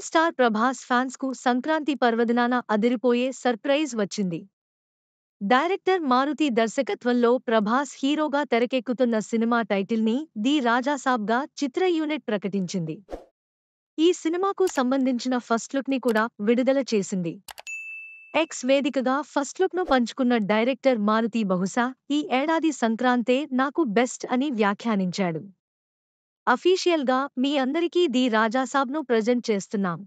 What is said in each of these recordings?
Star Prabhas fans కు సంక్రాంతి పర్వదినాన అదిరిపోయే సర్ప్రైజ్ వచ్చింది. డైరెక్టర్ మారుతి దర్శకత్వంలో ప్రభాస్ హీరోగా తెరకెక్కుతున్న సినిమా టైటిల్ ని ది రాజాసాబ్ గా చిత్ర యూనిట్ ప్రకటించింది. ఈ సినిమాకు సంబంధించిన ఫస్ట్ లుక్ ని కూడా విడుదల చేసింది. ఎక్స్ వేదికగా ఫస్ట్ లుక్ ను పంచుకున్న డైరెక్టర్ మారుతి బహుశా ఈ ఏడాది సంక్రాంతే నాకు బెస్ట్ అని వ్యాఖ్యానించాడు. అఫీషియల్ గా మీ అందరికీ ది రాజాసాబ్ను ప్రజెంట్ చేస్తున్నాం.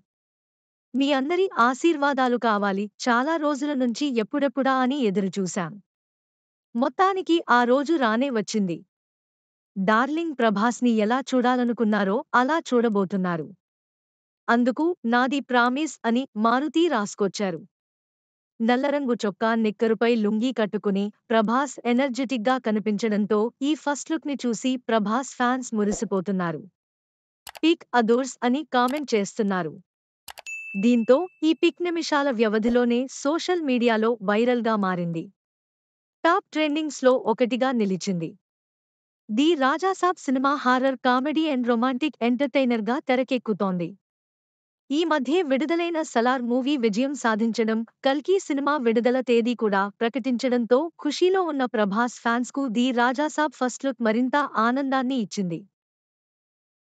మీ అందరి ఆశీర్వాదాలు కావాలి. చాలా రోజుల నుంచి ఎప్పుడెప్పుడా అని ఎదురుచూశాం. మొత్తానికి ఆ రోజు రానే వచ్చింది. డార్లింగ్ ప్రభాస్ని ఎలా చూడాలనుకున్నారో అలా చూడబోతున్నారు. అందుకు నాది ప్రామిస్ అని మారుతి రాసుకొచ్చారు. నల్లరంగు చొక్కా నిక్కరుపై లుంగీ కట్టుకుని ప్రభాస్ ఎనర్జెటిక్గా కనిపించడంతో ఈ ఫస్ట్ లుక్ ని చూసి ప్రభాస్ ఫ్యాన్స్ మురిసిపోతున్నారు. పిక్ అదోర్స్ అని కామెంట్ చేస్తున్నారు. దీంతో ఈ పిక్ నిమిషాల వ్యవధిలోనే సోషల్ మీడియాలో వైరల్గా మారింది. టాప్ ట్రెండింగ్స్ లో ఒకటిగా నిలిచింది. The Raja Saab cinema horror comedy and romantic ఎంటర్టైనర్గా తెరకెక్కుతోంది. ఈ మధ్యే విడుదలైన సలార్ మూవీ విజయం సాధించడం, కల్కి సినిమా విడుదల తేదీ కూడా ప్రకటించడంతో ఖుషీలో ఉన్న ప్రభాస్ ఫ్యాన్స్ కు ది రాజాసాబ్ ఫస్ట్ లుక్ మరింత ఆనందాన్ని ఇచ్చింది.